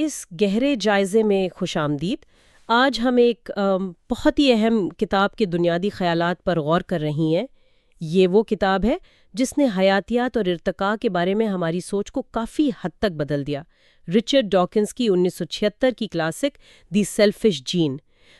اس گہرے جائزے میں خوش آمدید۔ آج ہم ایک بہت ہی اہم کتاب کے بنیادی خیالات پر غور کر رہی ہیں۔ یہ وہ کتاب ہے جس نے حیاتیات اور ارتقاء کے بارے میں ہماری سوچ کو کافی حد تک بدل دیا۔ رچرڈ ڈاکنز کی 1976 کی کلاسک دی سیلفش جین۔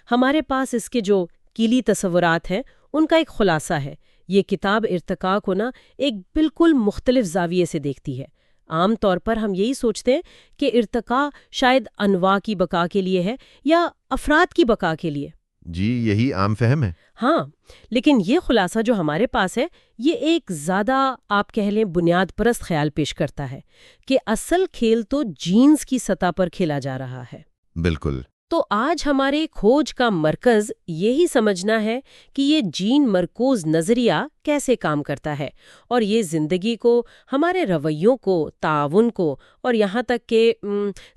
ہمارے پاس اس کے جو کلیدی تصورات ہیں ان کا ایک خلاصہ ہے۔ یہ کتاب ارتقاء کو ایک بالکل مختلف زاویے سے دیکھتی ہے۔ عام طور پر ہم یہی سوچتے ہیں کہ ارتقاء شاید انواع کی بقا کے لیے ہے یا افراد کی بقا کے لیے۔ جی، یہی عام فہم ہے۔ ہاں، لیکن یہ خلاصہ جو ہمارے پاس ہے یہ ایک زیادہ آپ کہہ لیں بنیاد پرست خیال پیش کرتا ہے کہ اصل کھیل تو جینز کی سطح پر کھیلا جا رہا ہے۔ بالکل۔ تو آج ہمارے کھوج کا مرکز یہی سمجھنا ہے کہ یہ جین مرکوز نظریہ کیسے کام کرتا ہے اور یہ زندگی کو، ہمارے رویوں کو، تعاون کو اور یہاں تک کہ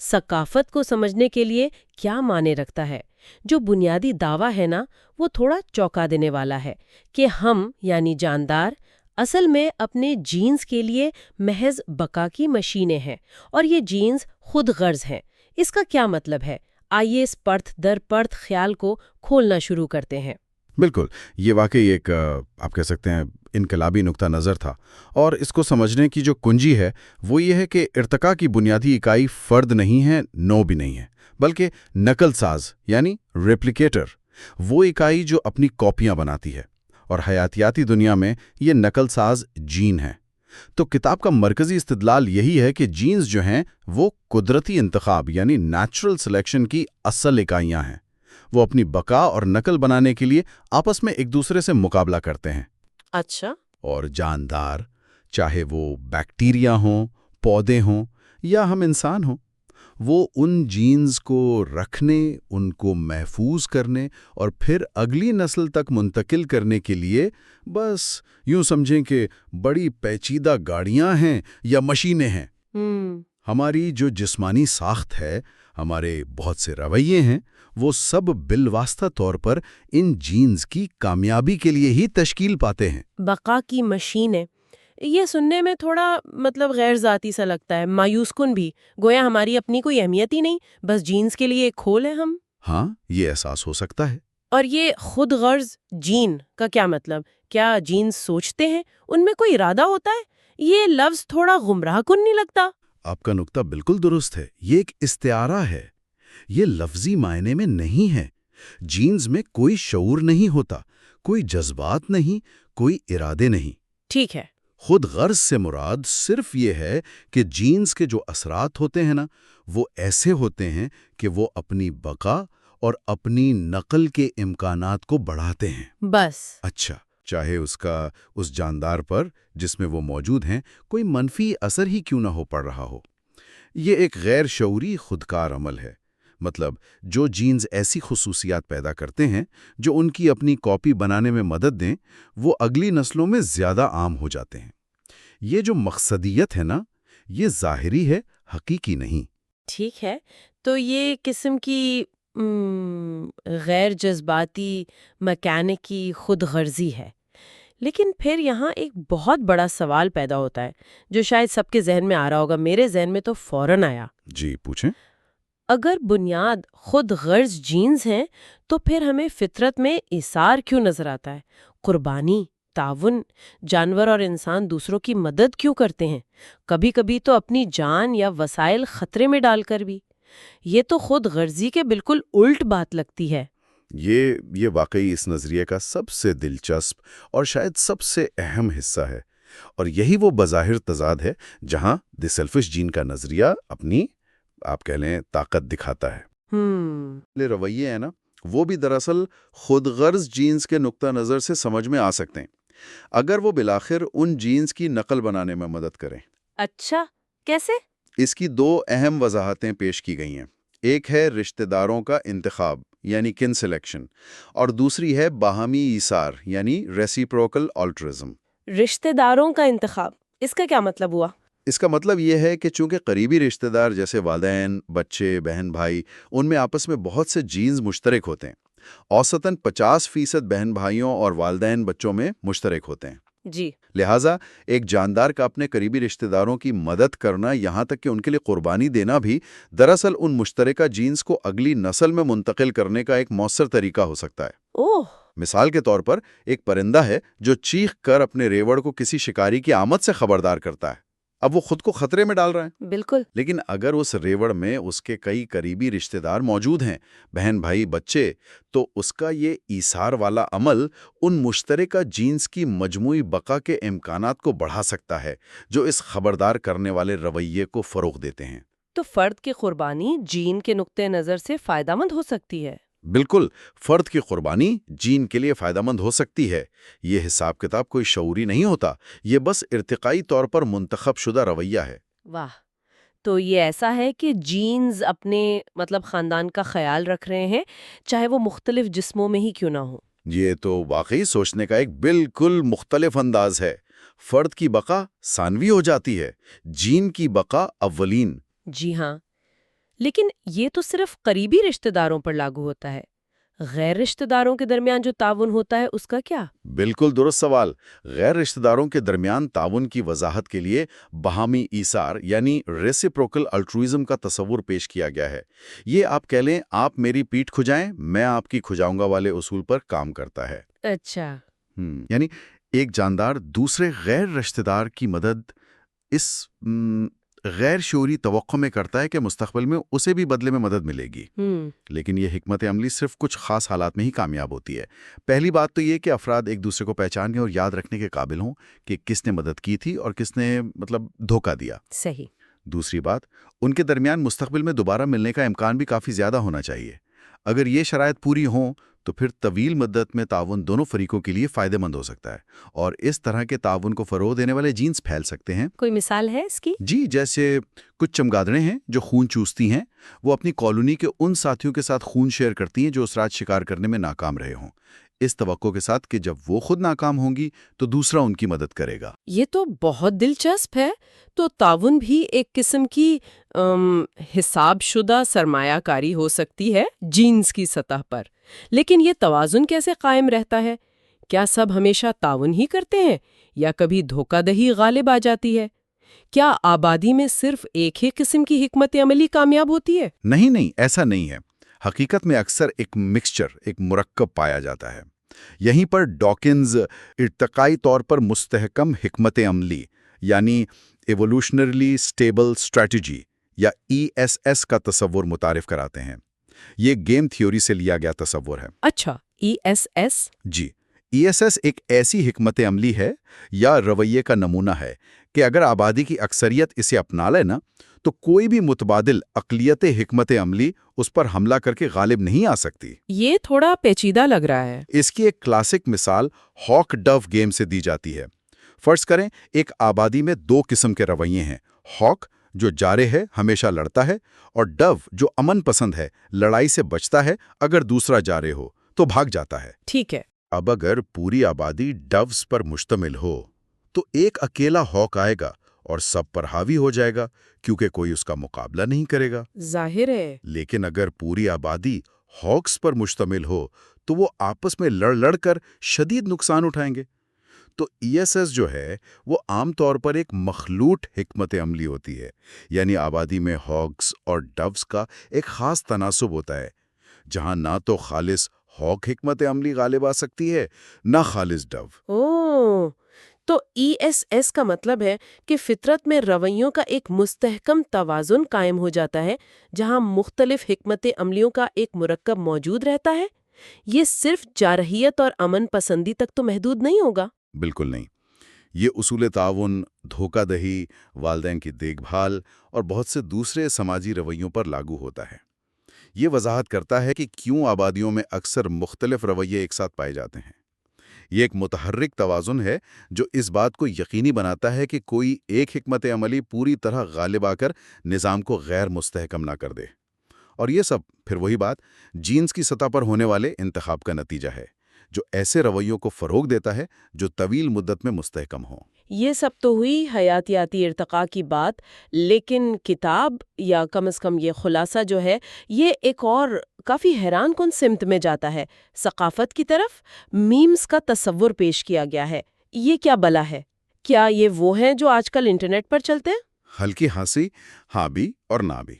ثقافت کو سمجھنے کے لیے کیا معنی رکھتا ہے۔ جو بنیادی دعویٰ ہے وہ تھوڑا چونکا دینے والا ہے کہ ہم یعنی جاندار اصل میں اپنے جینز کے لیے محض بقا کی مشینیں ہیں اور یہ جینز خود غرض ہیں۔ اس کا کیا مطلب ہے؟ آئیے اس پرت در پرت خیال کو کھولنا شروع کرتے ہیں۔ بالکل، یہ واقعی ایک آپ کہہ سکتے ہیں انقلابی نقطہ نظر تھا، اور اس کو سمجھنے کی جو کنجی ہے وہ یہ ہے کہ ارتقاء کی بنیادی اکائی فرد نہیں ہے، نوع بھی نہیں ہے، بلکہ نقل ساز یعنی ریپلیکیٹر، وہ اکائی جو اپنی کاپیاں بناتی ہے، اور حیاتیاتی دنیا میں یہ نقل ساز جین ہے۔ تو کتاب کا مرکزی استدلال یہی ہے کہ جینز جو ہیں وہ قدرتی انتخاب یعنی نیچرل سلیکشن کی اصل اکائیاں ہیں۔ وہ اپنی بقا اور نقل بنانے کے لیے آپس میں ایک دوسرے سے مقابلہ کرتے ہیں۔ اچھا۔ اور جاندار، چاہے وہ بیکٹیریا ہوں، پودے ہوں یا ہم انسان ہوں، وہ ان جینز کو رکھنے، ان کو محفوظ کرنے اور پھر اگلی نسل تک منتقل کرنے کے لیے بس یوں سمجھیں کہ بڑی پیچیدہ گاڑیاں ہیں یا مشینیں ہیں۔ ہماری جو جسمانی ساخت ہے، ہمارے بہت سے رویے ہیں، وہ سب بالواسطہ طور پر ان جینز کی کامیابی کے لیے ہی تشکیل پاتے ہیں۔ بقا کی مشینیں، یہ سننے میں تھوڑا غیر ذاتی سا لگتا ہے، مایوس کن بھی، گویا ہماری اپنی کوئی اہمیت ہی نہیں، بس جینز کے لیے ایک کھول ہے ہم۔ ہاں، یہ احساس ہو سکتا ہے۔ اور یہ خود غرض جین کا کیا مطلب؟ کیا جینز سوچتے ہیں؟ ان میں کوئی ارادہ ہوتا ہے؟ یہ لفظ تھوڑا گمراہ کن نہیں لگتا؟ آپ کا نقطہ بالکل درست ہے، یہ ایک استعارہ ہے، یہ لفظی معنی میں نہیں ہے۔ جینز میں کوئی شعور نہیں ہوتا، کوئی جذبات نہیں، کوئی ارادے نہیں۔ ٹھیک ہے۔ خود غرض سے مراد صرف یہ ہے کہ جینز کے جو اثرات ہوتے ہیں وہ ایسے ہوتے ہیں کہ وہ اپنی بقا اور اپنی نقل کے امکانات کو بڑھاتے ہیں۔ بس۔ اچھا، چاہے اس جاندار پر جس میں وہ موجود ہیں کوئی منفی اثر ہی کیوں نہ ہو پڑ رہا ہو۔ یہ ایک غیر شعوری خودکار عمل ہے، مطلب جو جینز ایسی خصوصیات پیدا کرتے ہیں جو ان کی اپنی کاپی بنانے میں مدد دیں، وہ اگلی نسلوں میں زیادہ عام ہو جاتے ہیں۔ یہ جو مقصدیت ہے یہ ظاہری ہے، حقیقی نہیں۔ ٹھیک ہے، تو یہ قسم کی غیر جذباتی میکینکی خود غرضی ہے، لیکن پھر یہاں ایک بہت بڑا سوال پیدا ہوتا ہے جو شاید سب کے ذہن میں آ رہا ہوگا، میرے ذہن میں تو فوراً آیا۔ جی پوچھیں۔ اگر بنیاد خود غرض جینز ہیں تو پھر ہمیں فطرت میں ایثار کیوں نظر آتا ہے؟ قربانی، تعاون، جانور اور انسان دوسروں کی مدد کیوں کرتے ہیں؟ کبھی کبھی تو اپنی جان یا وسائل خطرے میں ڈال کر بھی۔ یہ تو خود غرضی کے بالکل الٹ بات لگتی ہے۔ یہ واقعی اس نظریے کا سب سے دلچسپ اور شاید سب سے اہم حصہ ہے، اور یہی وہ بظاہر تضاد ہے جہاں دی سیلفش جین کا نظریہ اپنی آپ کہہ لیں طاقت دکھاتا ہے۔ رویے ہیں وہ بھی دراصل خود غرض جینز کے نقطہ نظر سے سمجھ میں آ سکتے ہیں اگر وہ بالآخر ان جینز کی نقل بنانے میں مدد کریں۔ اچھا، کیسے؟ اس کی دو اہم وضاحتیں پیش کی گئی ہیں۔ ایک ہے رشتہ داروں کا انتخاب یعنی کن سلیکشن، اور دوسری ہے باہمی ایثار یعنی ریسیپروکل آلٹرزم۔ رشتہ داروں کا انتخاب، اس کا کیا مطلب ہوا؟ اس کا مطلب یہ ہے کہ چونکہ قریبی رشتہ دار جیسے والدین، بچے، بہن بھائی، ان میں آپس میں بہت سے جینز مشترک ہوتے ہیں۔ اوسطاً 50% بہن بھائیوں اور والدین بچوں میں مشترک ہوتے ہیں۔ جی لہٰذا ایک جاندار کا اپنے قریبی رشتہ داروں کی مدد کرنا، یہاں تک کہ ان کے لیے قربانی دینا بھی دراصل ان مشترکہ جینز کو اگلی نسل میں منتقل کرنے کا ایک مؤثر طریقہ ہو سکتا ہے۔ اوہ مثال کے طور پر ایک پرندہ ہے جو چیخ کر اپنے ریوڑ کو کسی شکاری کی آمد سے خبردار کرتا ہے۔ اب وہ خود کو خطرے میں ڈال رہا ہے، بالکل۔ لیکن اگر اس ریوڑ میں اس کے کئی قریبی رشتہ دار موجود ہیں، بہن بھائی بچے، تو اس کا یہ ایثار والا عمل ان مشترکہ جینز کی مجموعی بقا کے امکانات کو بڑھا سکتا ہے جو اس خبردار کرنے والے رویے کو فروغ دیتے ہیں۔ تو فرد کی قربانی جین کے نقطۂ نظر سے فائدہ مند ہو سکتی ہے۔ بالکل، فرد کی قربانی جین کے لیے فائدہ مند ہو سکتی ہے۔ یہ حساب کتاب کوئی شعوری نہیں ہوتا، یہ بس ارتقائی طور پر منتخب شدہ رویہ ہے۔ واہ، تو یہ ایسا ہے کہ جینز اپنے خاندان کا خیال رکھ رہے ہیں، چاہے وہ مختلف جسموں میں ہی کیوں نہ ہو۔ یہ تو واقعی سوچنے کا ایک بالکل مختلف انداز ہے۔ فرد کی بقا ثانوی ہو جاتی ہے، جین کی بقا اولین۔ جی ہاں، لیکن یہ تو صرف قریبی رشتہ داروں پر لاگو ہوتا ہے۔ غیر رشتہ داروں کے درمیان جو تعاون ہوتا ہے اس کا کیا؟ بالکل درست سوال۔ غیر رشتہ داروں کے درمیان تعاون کی وضاحت کے لیے باہمی ایثار یعنی ریسیپروکل الٹروئزم کا تصور پیش کیا گیا ہے۔ یہ آپ کہہ لیں آپ میری پیٹھ کھجائیں میں آپ کی کھجاؤں گا والے اصول پر کام کرتا ہے۔ اچھا، یعنی ایک جاندار دوسرے غیر رشتہ دار کی مدد اس غیر شعوری توقع میں کرتا ہے کہ مستقبل میں اسے بھی بدلے میں مدد ملے گی۔ لیکن یہ حکمت عملی صرف کچھ خاص حالات میں ہی کامیاب ہوتی ہے۔ پہلی بات تو یہ کہ افراد ایک دوسرے کو پہچاننے اور یاد رکھنے کے قابل ہوں کہ کس نے مدد کی تھی اور کس نے دھوکہ دیا۔ صحیح۔ دوسری بات، ان کے درمیان مستقبل میں دوبارہ ملنے کا امکان بھی کافی زیادہ ہونا چاہیے۔ اگر یہ شرائط پوری ہوں تو پھر طویل مدت میں تعاون دونوں فریقوں کے لیے فائدہ مند ہو سکتا ہے، اور اس طرح کے تعاون کو فروغ دینے والے جینز پھیل سکتے ہیں۔ کوئی مثال ہے اس کی؟ جی، جیسے کچھ چمگادڑیں ہیں جو خون چوستی ہیں، وہ اپنی کالونی کے ان ساتھیوں کے ساتھ خون شیئر کرتی ہیں جو اس رات شکار کرنے میں ناکام رہے ہوں، اس توقع کے ساتھ کہ جب وہ خود ناکام ہوں گی تو دوسرا ان کی مدد کرے گا۔ یہ تو بہت دلچسپ ہے۔ تو تعاون بھی ایک قسم کی حساب شدہ سرمایہ کاری ہو سکتی ہے جینز کی سطح پر، لیکن یہ توازن کیسے قائم رہتا ہے؟ کیا سب ہمیشہ تعاون ہی کرتے ہیں یا کبھی دھوکہ دہی غالب آ جاتی ہے؟ کیا آبادی میں صرف ایک ہی قسم کی حکمت عملی کامیاب ہوتی ہے؟ نہیں، ایسا نہیں ہے۔ حقیقت میں اکثر ایک مکسچر، ایک مرکب پایا جاتا ہے۔ یہیں پر ڈاکنز ارتقائی طور پر مستحکم حکمت عملی یعنی ایوولوشنرلی اسٹیبل اسٹریٹجی یا ESS کا تصور متعارف کراتے ہیں۔ یہ گیم تھیوری سے لیا گیا تصور ہے۔ اچھا، ESS؟ جی، ESS ایک ایسی حکمت عملی ہے یا رویے کا نمونہ ہے کہ اگر آبادی کی اکثریت اسے اپنا لے نا تو کوئی بھی متبادل اقلیت حکمت عملی اس پر حملہ کر کے غالب نہیں آ سکتی۔ یہ تھوڑا پیچیدہ لگ رہا ہے۔ اس کی ایک کلاسک مثال ہاک ڈو گیم سے دی جاتی ہے۔ فرض کریں ایک آبادی میں دو قسم کے رویے ہیں، ہاک جو جارح ہے ہمیشہ لڑتا ہے، اور ڈو جو امن پسند ہے لڑائی سے بچتا ہے، اگر دوسرا جارح ہو تو بھاگ جاتا ہے۔ ٹھیک ہے۔ اب اگر پوری آبادی ڈوز پر مشتمل ہو تو ایک اکیلا ہاک آئے گا اور سب پر حاوی ہو جائے گا کیونکہ کوئی اس کا مقابلہ نہیں کرے گا۔ ظاہر ہے۔ لیکن اگر پوری آبادی ہاکس پر مشتمل ہو تو وہ آپس میں لڑ کر شدید نقصان اٹھائیں گے۔ تو ESS جو ہے وہ عام طور پر ایک مخلوط حکمت عملی ہوتی ہے، یعنی آبادی میں ہاکس اور ڈوز کا ایک خاص تناسب ہوتا ہے، جہاں نہ تو خالص ہاک حکمت عملی غالب آ سکتی ہے نہ خالص ڈو۔ اوہ، تو ESS کا مطلب ہے کہ فطرت میں رویوں کا ایک مستحکم توازن قائم ہو جاتا ہے جہاں مختلف حکمت عملیوں کا ایک مرکب موجود رہتا ہے۔ یہ صرف جارحیت اور امن پسندی تک تو محدود نہیں ہوگا۔ بالکل نہیں، یہ اصول تعاون، دھوکہ دہی، والدین کی دیکھ بھال اور بہت سے دوسرے سماجی رویوں پر لاگو ہوتا ہے۔ یہ وضاحت کرتا ہے کہ کیوں آبادیوں میں اکثر مختلف رویے ایک ساتھ پائے جاتے ہیں۔ یہ ایک متحرک توازن ہے جو اس بات کو یقینی بناتا ہے کہ کوئی ایک حکمت عملی پوری طرح غالب آ کر نظام کو غیر مستحکم نہ کر دے۔ اور یہ سب پھر وہی بات جینز کی سطح پر ہونے والے انتخاب کا نتیجہ ہے جو ایسے رویوں کو فروغ دیتا ہے جو طویل مدت میں مستحکم ہوں۔ یہ سب تو ہوئی حیاتیاتی ارتقاء کی بات، لیکن کتاب یا کم از کم یہ خلاصہ جو ہے یہ ایک اور کافی حیران کن سمت میں جاتا ہے۔ ثقافت کی طرف میمز کا تصور پیش کیا گیا ہے، یہ کیا بلا ہے؟ کیا یہ وہ ہیں جو آج کل انٹرنیٹ پر چلتے ہیں؟ ہلکی ہانسی، ہاں بھی اور نہ بھی۔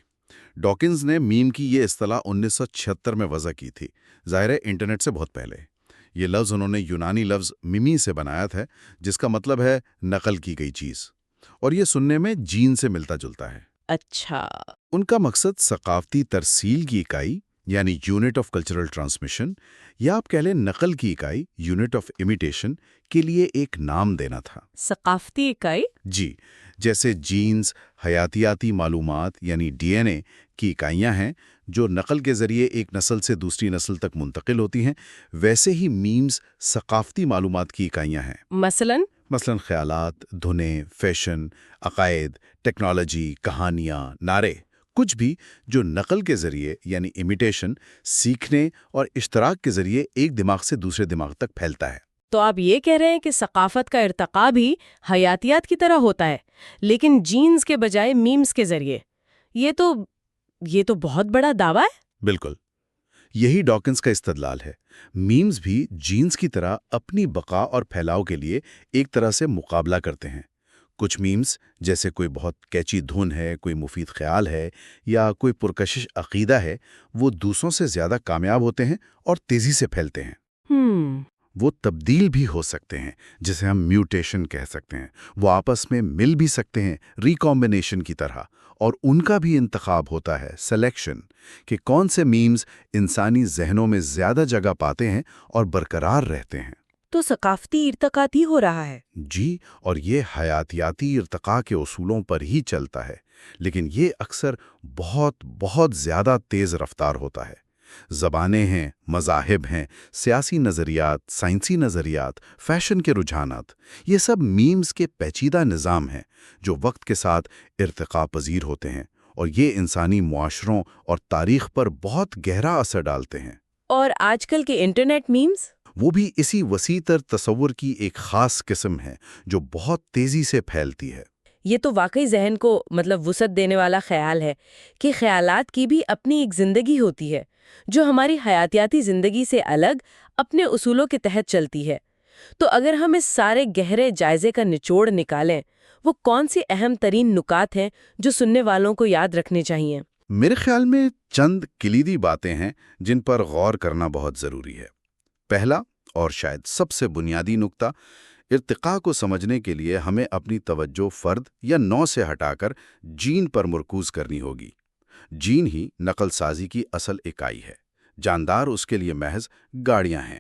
ڈاکنز نے میم کی یہ اصطلاح 1976 میں وضع کی تھی، ظاہر ہے انٹرنیٹ سے بہت پہلے۔ یہ لفظ انہوں نے یونانی لفظ میمی سے بنایا تھا، جس کا مطلب ہے نقل کی گئی چیز، اور یہ سننے میں جین سے ملتا جلتا ہے۔ اچھا۔ ان کا مقصد ثقافتی ترسیل کی اکائی یعنی یونٹ آف کلچرل ٹرانسمیشن، یا آپ کہہ لیں نقل کی اکائی یونٹ آف امیٹیشن کے لیے ایک نام دینا تھا۔ ثقافتی اکائی؟ جی، جیسے جینز حیاتیاتی معلومات یعنی ڈی این اے کی اکائیاں ہیں جو نقل کے ذریعے ایک نسل سے دوسری نسل تک منتقل ہوتی ہیں، ویسے ہی میمز ثقافتی معلومات کی اکائیاں ہیں۔ مثلاً خیالات، دھنیں، فیشن، عقائد، ٹیکنالوجی، کہانیاں، نعرے، کچھ بھی جو نقل کے ذریعے یعنی امیٹیشن، سیکھنے اور اشتراک کے ذریعے ایک دماغ سے دوسرے دماغ تک پھیلتا ہے۔ تو آپ یہ کہہ رہے ہیں کہ ثقافت کا ارتقا بھی حیاتیات کی طرح ہوتا ہے، لیکن جینز کے بجائے میمز کے ذریعے۔ یہ تو بہت بڑا دعویٰ ہے۔ بالکل، یہی ڈاکنز کا استدلال ہے۔ میمز بھی جینز کی طرح اپنی بقا اور پھیلاؤ کے لیے ایک طرح سے مقابلہ کرتے ہیں۔ کچھ میمز جیسے کوئی بہت کیچی دھن ہے، کوئی مفید خیال ہے یا کوئی پرکشش عقیدہ ہے، وہ دوسروں سے زیادہ کامیاب ہوتے ہیں اور تیزی سے پھیلتے ہیں۔ وہ تبدیل بھی ہو سکتے ہیں، جسے ہم میوٹیشن کہہ سکتے ہیں۔ وہ آپس میں مل بھی سکتے ہیں ریکمبینیشن کی طرح، اور ان کا بھی انتخاب ہوتا ہے سلیکشن، کہ کون سے میمز انسانی ذہنوں میں زیادہ جگہ پاتے ہیں اور برقرار رہتے ہیں۔ تو ثقافتی ارتقا ہی ہو رہا ہے۔ جی، اور یہ حیاتیاتی ارتقاء کے اصولوں پر ہی چلتا ہے، لیکن یہ اکثر بہت بہت زیادہ تیز رفتار ہوتا ہے۔ زبانیں ہیں، مذاہب ہیں، سیاسی نظریات، سائنسی نظریات، فیشن کے رجحانات، یہ سب میمز کے پیچیدہ نظام ہیں جو وقت کے ساتھ ارتقاء پذیر ہوتے ہیں، اور یہ انسانی معاشروں اور تاریخ پر بہت گہرا اثر ڈالتے ہیں۔ اور آج کل کے انٹرنیٹ میمز؟ وہ بھی اسی وسیع تر تصور کی ایک خاص قسم ہے جو بہت تیزی سے پھیلتی ہے۔ یہ تو واقعی ذہن کو وسعت دینے والا خیال ہے کہ خیالات کی بھی اپنی ایک زندگی ہوتی ہے جو ہماری حیاتیاتی زندگی سے الگ اپنے اصولوں کے تحت چلتی ہے۔ تو اگر ہم اس سارے گہرے جائزے کا نچوڑ نکالیں، وہ کون سی اہم ترین نکات ہیں جو سننے والوں کو یاد رکھنے چاہیے؟ میرے خیال میں چند کلیدی باتیں ہیں جن پر غور کرنا بہت ضروری ہے۔ پہلا اور شاید سب سے بنیادی نکتہ، ارتقاء کو سمجھنے کے لیے ہمیں اپنی توجہ فرد یا نوع سے ہٹا کر جین پر مرکوز کرنی ہوگی۔ جین ہی نقل سازی کی اصل اکائی ہے، جاندار اس کے لیے محض گاڑیاں ہیں۔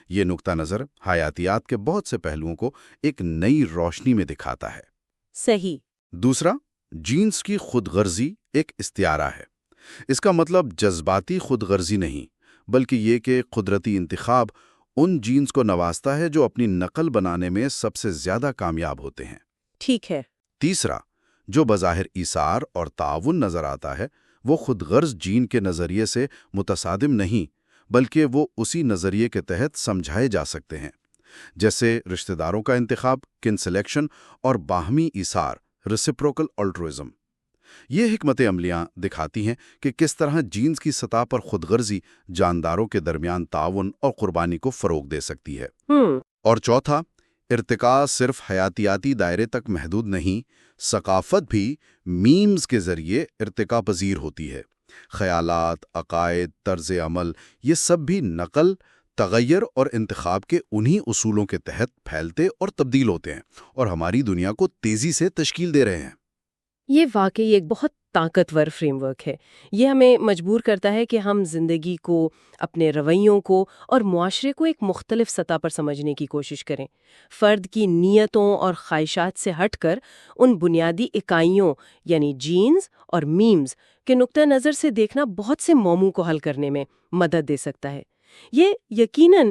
یہ نقطہ نظر حیاتیات کے بہت سے پہلوؤں کو ایک نئی روشنی میں دکھاتا ہے۔ صحیح۔ دوسرا، جینز کی خود غرضی ایک استعارہ ہے۔ اس کا مطلب جذباتی خود غرضی نہیں، بلکہ یہ کہ قدرتی انتخاب ان جینز کو نوازتا ہے جو اپنی نقل بنانے میں سب سے زیادہ کامیاب ہوتے ہیں۔ ٹھیک ہے۔ تیسرا، جو بظاہر ایثار اور تعاون نظر آتا ہے، وہ خود غرض جین کے نظریے سے متصادم نہیں، بلکہ وہ اسی نظریے کے تحت سمجھائے جا سکتے ہیں، جیسے رشتہ داروں کا انتخاب، کن سلیکشن، اور باہمی ایثار، ریسیپروکل الٹروازم۔ یہ حکمت عملیاں دکھاتی ہیں کہ کس طرح جینز کی سطح پر خود غرضی جانداروں کے درمیان تعاون اور قربانی کو فروغ دے سکتی ہے۔ اور چوتھا، ارتقاء صرف حیاتیاتی دائرے تک محدود نہیں، ثقافت بھی میمز کے ذریعے ارتقاء پذیر ہوتی ہے۔ خیالات، عقائد، طرز عمل، یہ سب بھی نقل، تغیر اور انتخاب کے انہی اصولوں کے تحت پھیلتے اور تبدیل ہوتے ہیں، اور ہماری دنیا کو تیزی سے تشکیل دے رہے ہیں۔ یہ واقعی ایک بہت طاقتور فریم ورک ہے۔ یہ ہمیں مجبور کرتا ہے کہ ہم زندگی کو، اپنے رویوں کو اور معاشرے کو ایک مختلف سطح پر سمجھنے کی کوشش کریں۔ فرد کی نیتوں اور خواہشات سے ہٹ کر ان بنیادی اکائیوں یعنی جینز اور میمز کے نقطہ نظر سے دیکھنا بہت سے موضوع کو حل کرنے میں مدد دے سکتا ہے۔ یہ یقیناً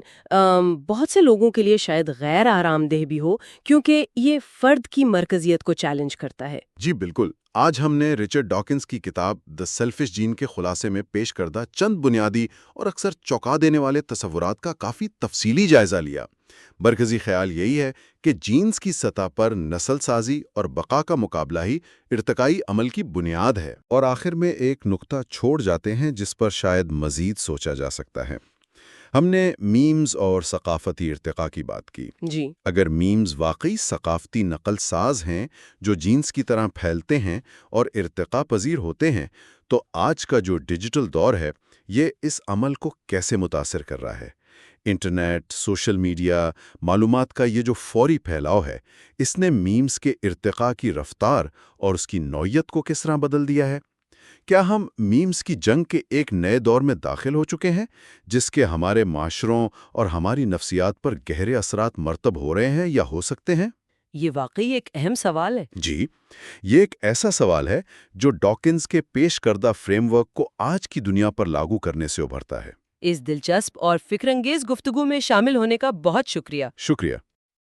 بہت سے لوگوں کے لیے شاید غیر آرام دہ بھی ہو، کیونکہ یہ فرد کی مرکزیت کو چیلنج کرتا ہے۔ جی بالکل۔ آج ہم نے رچرڈ ڈاکنز کی کتاب دی سیلفش جین کے خلاصے میں پیش کردہ چند بنیادی اور اکثر چونکا دینے والے تصورات کا کافی تفصیلی جائزہ لیا۔ مرکزی خیال یہی ہے کہ جینز کی سطح پر نسل سازی اور بقا کا مقابلہ ہی ارتقائی عمل کی بنیاد ہے۔ اور آخر میں ایک نقطہ چھوڑ جاتے ہیں جس پر شاید مزید سوچا جا سکتا ہے۔ ہم نے میمز اور ثقافتی ارتقاء کی بات کی۔ جی اگر میمز واقعی ثقافتی نقل ساز ہیں جو جینس کی طرح پھیلتے ہیں اور ارتقاء پذیر ہوتے ہیں، تو آج کا جو ڈیجیٹل دور ہے یہ اس عمل کو کیسے متاثر کر رہا ہے؟ انٹرنیٹ، سوشل میڈیا، معلومات کا یہ جو فوری پھیلاؤ ہے، اس نے میمز کے ارتقاء کی رفتار اور اس کی نوعیت کو کس طرح بدل دیا ہے؟ کیا ہم میمز کی جنگ کے ایک نئے دور میں داخل ہو چکے ہیں جس کے ہمارے معاشروں اور ہماری نفسیات پر گہرے اثرات مرتب ہو رہے ہیں یا ہو سکتے ہیں؟ یہ واقعی ایک اہم سوال ہے۔ جی، یہ ایک ایسا سوال ہے جو ڈاکنز کے پیش کردہ فریم ورک کو آج کی دنیا پر لاگو کرنے سے ابھرتا ہے۔ اس دلچسپ اور فکر انگیز گفتگو میں شامل ہونے کا بہت شکریہ۔ شکریہ۔